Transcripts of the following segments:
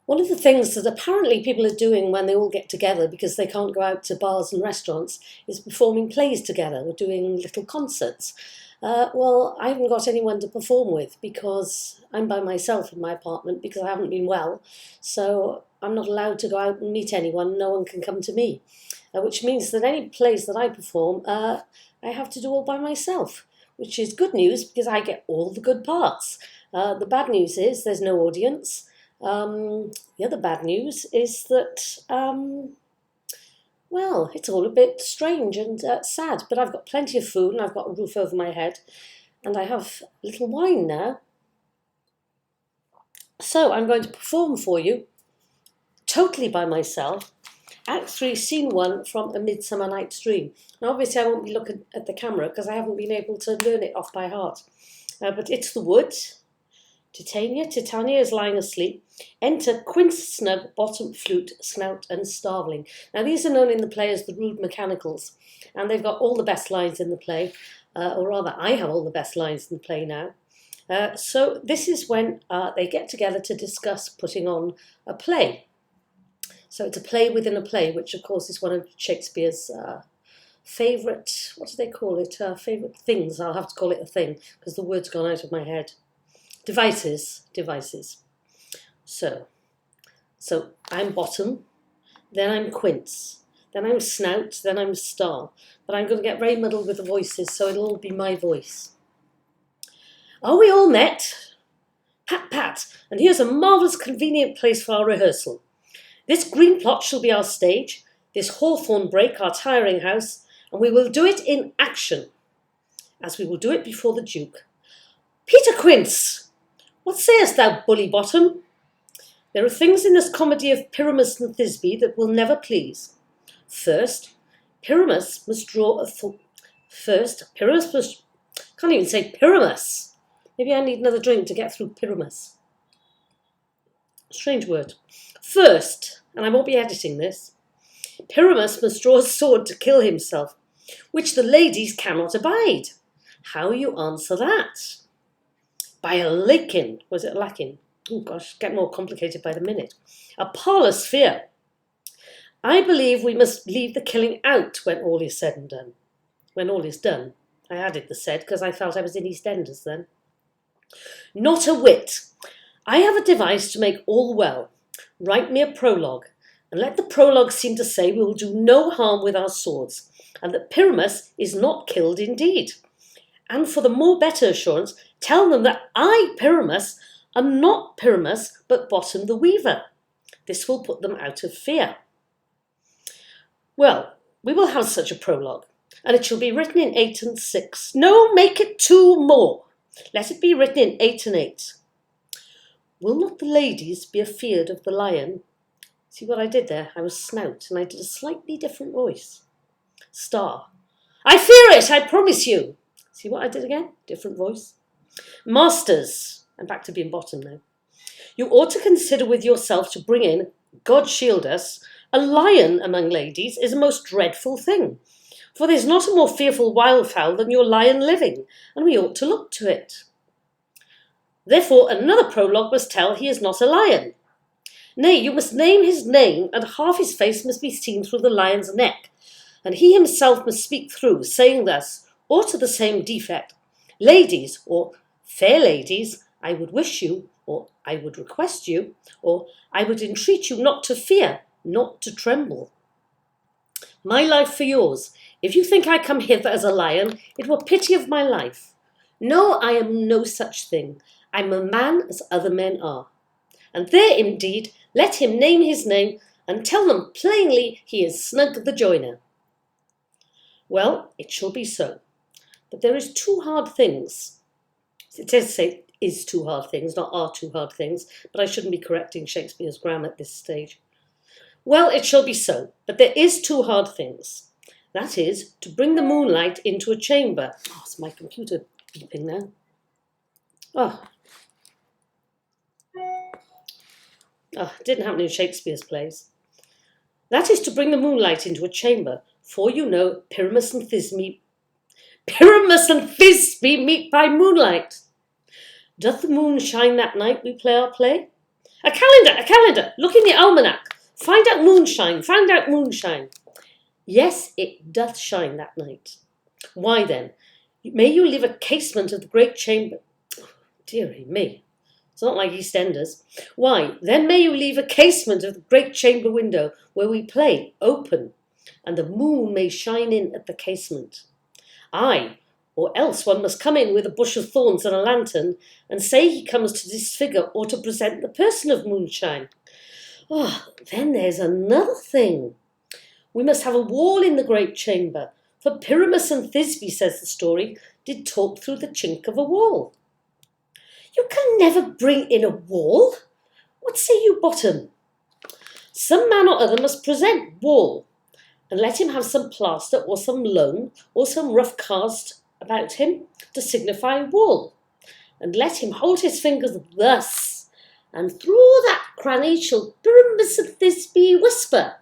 One of the things that apparently people are doing when they all get together because they can't go out to bars and restaurants is performing plays together or doing little concerts. Well, I haven't got anyone to perform with because I'm by myself in my apartment because I haven't been well. So I'm not allowed to go out and meet anyone. No one can come to me, which means that any plays that I perform, I have to do all by myself, which is good news because I get all the good parts. The bad news is there's no audience. The other bad news is that, well, it's all a bit strange and sad, but I've got plenty of food and I've got a roof over my head and I have a little wine now. So I'm going to perform for you, totally by myself, Act 3, Scene 1 from A Midsummer Night's Dream. Now, obviously, I won't be looking at the camera because I haven't been able to learn it off by heart. But it's the wood. Titania is lying asleep. Enter Quince, Snug, Bottom, Flute, Snout and Starveling. Now these are known in the play as the Rude Mechanicals, and they've got all the best lines in the play, or rather I have all the best lines in the play now. So this is when they get together to discuss putting on a play. So it's a play within a play, which of course is one of Shakespeare's favourite, what do they call it? Favourite things. I'll have to call it a thing because the word's gone out of my head. Devices. So I'm Bottom, then I'm Quince, then I'm Snout, then I'm Star. But I'm going to get very muddled with the voices, so it'll all be my voice. Are we all met? Pat, pat, and here's a marvellous convenient place for our rehearsal. This green plot shall be our stage, this hawthorn brake our tiring house, and we will do it in action, as we will do it before the Duke. Peter Quince! What sayest thou, bully Bottom? There are things in this comedy of Pyramus and Thisbe that will never please. First, Pyramus must draw a can't even say Pyramus. Maybe I need another drink to get through Pyramus. Strange word. First, and I won't be editing this, Pyramus must draw a sword to kill himself, which the ladies cannot abide. How you answer that? By a lakin, was it lacking? Oh gosh, getting more complicated by the minute. A parlour sphere. I believe we must leave the killing out when all is said and done. When all is done. I added the said because I felt I was in EastEnders then. Not a whit. I have a device to make all well. Write me a prologue, and let the prologue seem to say we will do no harm with our swords, and that Pyramus is not killed indeed. And for the more better assurance, tell them that I, Pyramus, am not Pyramus, but Bottom the Weaver. This will put them out of fear. Well, we will have such a prologue, and it shall be written in 8 and 6. No, make it 2 more. Let it be written in 8 and 8. Will not the ladies be afeard of the lion? See what I did there? I was Snout, and I did a slightly different voice. Star. I fear it, I promise you. See what I did again? Different voice. Masters. I'm back to being Bottom now. You ought to consider with yourself to bring in, God shield us, a lion among ladies is a most dreadful thing. For there's not a more fearful wildfowl than your lion living, and we ought to look to it. Therefore another prologue must tell he is not a lion. Nay, you must name his name, and half his face must be seen through the lion's neck, and he himself must speak through, saying thus, or to the same defect, ladies, or fair ladies, I would wish you, or I would request you, or I would entreat you not to fear, not to tremble. My life for yours. If you think I come hither as a lion, it were pity of my life. No, I am no such thing. I am a man as other men are. And there, indeed, let him name his name, and tell them plainly he is Snug the Joiner. Well, it shall be so. But there is 2 hard things. It says say is 2 hard things, not are 2 hard things, but I shouldn't be correcting Shakespeare's grammar at this stage. Well, it shall be so, but there is 2 hard things. That is, to bring the moonlight into a chamber. Oh, it's my computer beeping now. Oh, it didn't happen in Shakespeare's plays. That is to bring the moonlight into a chamber, for you know Pyramus and Thisbe meet by moonlight. Doth the moon shine that night we play our play? A calendar, a calendar, look in the almanac. Find out moonshine, find out moonshine. Yes, it doth shine that night. Why then, may you leave a casement of the great chamber. Dearie me, it's not like EastEnders. Why, then may you leave a casement of the great chamber window where we play open, and the moon may shine in at the casement. Aye, or else one must come in with a bush of thorns and a lantern, and say he comes to disfigure or to present the person of moonshine. Oh, then there's another thing. We must have a wall in the great chamber, for Pyramus and Thisbe, says the story, did talk through the chink of a wall. You can never bring in a wall. What say you, Bottom? Some man or other must present wall, and let him have some plaster or some loam or some rough cast about him to signify wall, and let him hold his fingers thus, and through that cranny shall Pyramus and Thisbe whisper.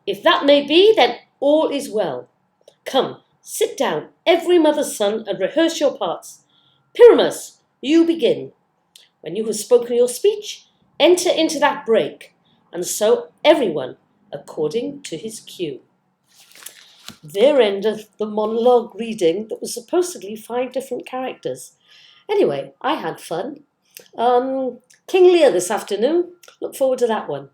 If that may be, then all is well. Come, sit down, every mother's son, and rehearse your parts. Pyramus, you begin. When you have spoken your speech, enter into that break, and so everyone according to his cue. There endeth the monologue reading that was supposedly 5 different characters. Anyway, I had fun. King Lear this afternoon. Look forward to that one.